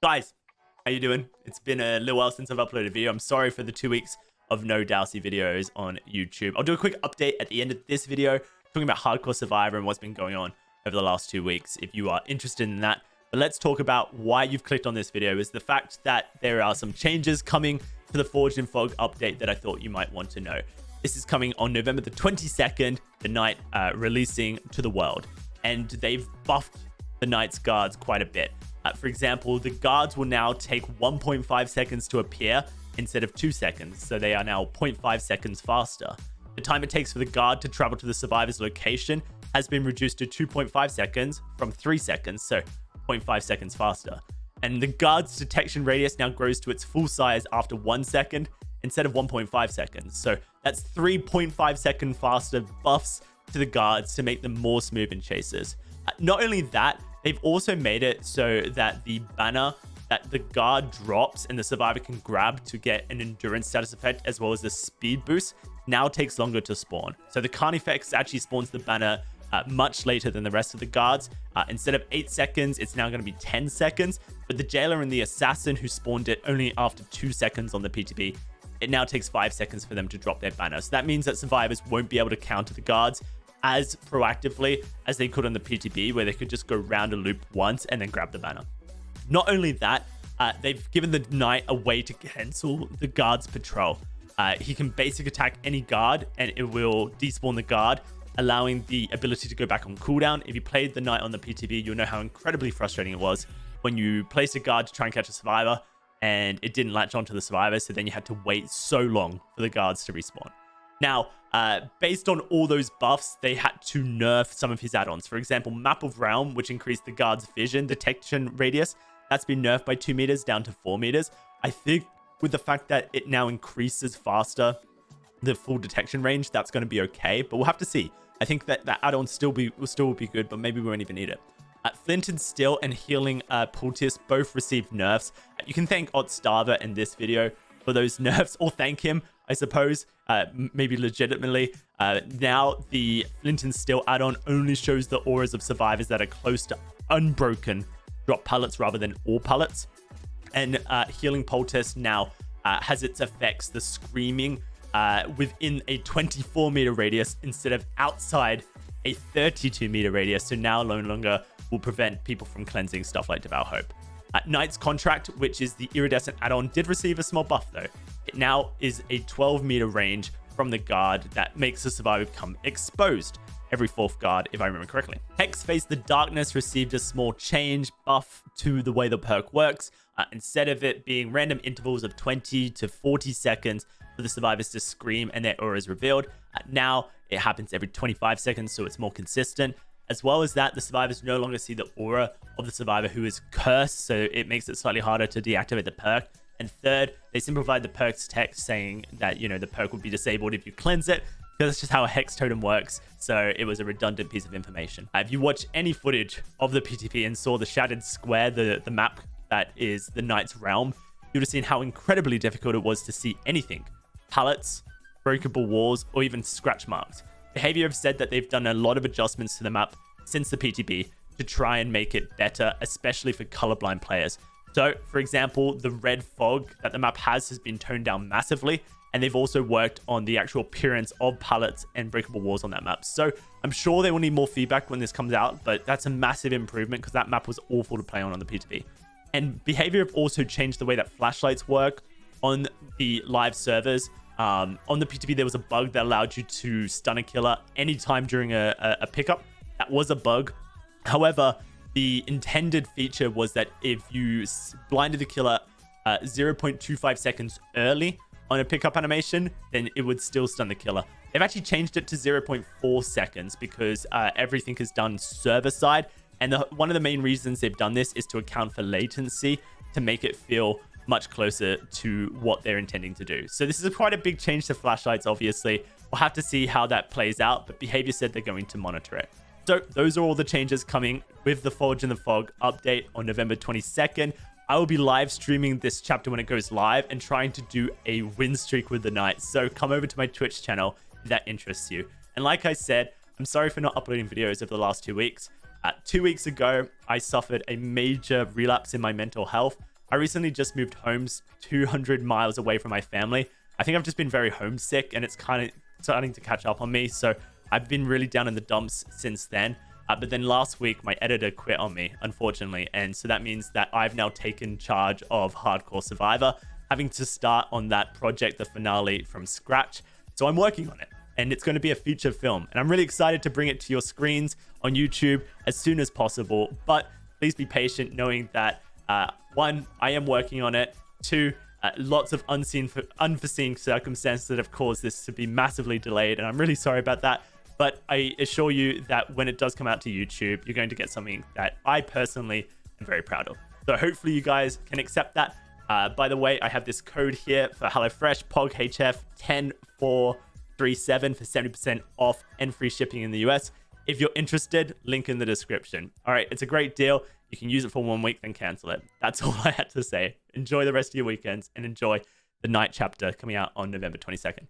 Guys, how you doing? It's been a little while since I've uploaded a video. I'm sorry for the 2 weeks of no DOWSEY videos on YouTube. I'll do a quick update at the end of this video, talking about Hardcore Survivor and what's been going on over the last 2 weeks, if you are interested in that. But let's talk about why you've clicked on this video, is the fact that there are some changes coming to the Forged in Fog update that I thought you might want to know. This is coming on November the 22nd, the night releasing to the world. And they've buffed the night's guards quite a bit. For example, the guards will now take 1.5 seconds to appear instead of 2 seconds. So they are now 0.5 seconds faster. The time it takes for the guard to travel to the survivor's location has been reduced to 2.5 seconds from 3 seconds. So 0.5 seconds faster. And the guard's detection radius now grows to its full size after 1 second instead of 1.5 seconds. So that's 3.5 second faster buffs to the guards to make them more smooth in chases. Not only that, they've also made it so that the banner that the guard drops and the survivor can grab to get an endurance status effect as well as the speed boost now takes longer to spawn. So the Carnifex actually spawns the banner much later than the rest of the guards. Instead of 8 seconds, it's now going to be 10 seconds. But the Jailer and the Assassin, who spawned it only after 2 seconds on the PTB, it now takes 5 seconds for them to drop their banner. So that means that survivors won't be able to counter the guards as proactively as they could on the PTB, where they could just go round a loop once and then grab the banner. Not only that, they've given the knight a way to cancel the guard's patrol. He can basic attack any guard and it will despawn the guard, allowing the ability to go back on cooldown. If you played the knight on the PTB, you'll know how incredibly frustrating it was when you placed a guard to try and catch a survivor and it didn't latch onto the survivor, so then you had to wait so long for the guards to respawn. Now, based on all those buffs, they had to nerf some of his add-ons. For example, Map of Realm, which increased the guard's vision detection radius, that's been nerfed by 2 meters down to 4 meters. I think with the fact that it now increases faster the full detection range, that's going to be okay, but we'll have to see. I think that that add-on will still be good, but maybe we won't even need it. Flint and Steel and Healing Poultice both received nerfs. You can thank Otstava in this video for those nerfs, or thank him, I suppose, maybe legitimately. Now the Flint and Steel add-on only shows the auras of survivors that are close to unbroken drop pallets rather than all pallets. And Healing Poultice now has its effects, the screaming, within a 24 meter radius instead of outside a 32 meter radius. So now no longer will prevent people from cleansing stuff like Devour Hope. Knight's Contract, which is the iridescent add-on, did receive a small buff though. It now is a 12 meter range from the guard that makes the survivor become exposed every 4th guard, if I remember correctly. Hex Face the Darkness received a small change buff to the way the perk works. Instead of it being random intervals of 20 to 40 seconds for the survivors to scream and their aura is revealed, now it happens every 25 seconds, so it's more consistent. As well as that, the survivors no longer see the aura of the survivor who is cursed, so it makes it slightly harder to deactivate the perk. And third, they simplified the perk's text, saying that, you know, the perk would be disabled if you cleanse it, because that's just how a hex totem works. So it was a redundant piece of information. If you watch any footage of the PTP and saw the Shattered Square, the map that is the Knight's Realm, you would have seen how incredibly difficult it was to see anything. Pallets, breakable walls, or even scratch marks. Behavior have said that they've done a lot of adjustments to the map since the PTB to try and make it better, especially for colorblind players. So, for example, the red fog that the map has been toned down massively, and they've also worked on the actual appearance of pallets and breakable walls on that map. So I'm sure they will need more feedback when this comes out, but that's a massive improvement because that map was awful to play on the PTB. And Behavior have also changed the way that flashlights work on the live servers. On the PTB, there was a bug that allowed you to stun a killer anytime during a pickup. That was a bug. However, the intended feature was that if you blinded the killer 0.25 seconds early on a pickup animation, then it would still stun the killer. They've actually changed it to 0.4 seconds because everything is done server side. And one of the main reasons they've done this is to account for latency to make it feel much closer to what they're intending to do. So this is quite a big change to flashlights, obviously. We'll have to see how that plays out, but Behavior said they're going to monitor it. So those are all the changes coming with the Forge in the Fog update on November 22nd. I will be live streaming this chapter when it goes live and trying to do a win streak with the Knight. So come over to my Twitch channel if that interests you. And like I said, I'm sorry for not uploading videos over the last 2 weeks. 2 weeks ago, I suffered a major relapse in my mental health. I recently just moved home 200 miles away from my family. I think I've just been very homesick, and it's kind of starting to catch up on me. So I've been really down in the dumps since then. But then last week, my editor quit on me, unfortunately. And so that means that I've now taken charge of Hardcore Survivor, having to start on that project, the finale, from scratch. So I'm working on it, and it's going to be a feature film. And I'm really excited to bring it to your screens on YouTube as soon as possible. But please be patient, knowing that, one, I am working on it. Two, lots of unforeseen circumstances that have caused this to be massively delayed. And I'm really sorry about that. But I assure you that when it does come out to YouTube, you're going to get something that I personally am very proud of. So hopefully you guys can accept that. By the way, I have this code here for HelloFresh, POGHF10437 for 70% off and free shipping in the US. If you're interested, link in the description. All right, it's a great deal. You can use it for 1 week, then cancel it. That's all I had to say. Enjoy the rest of your weekends and enjoy the night chapter coming out on November 22nd.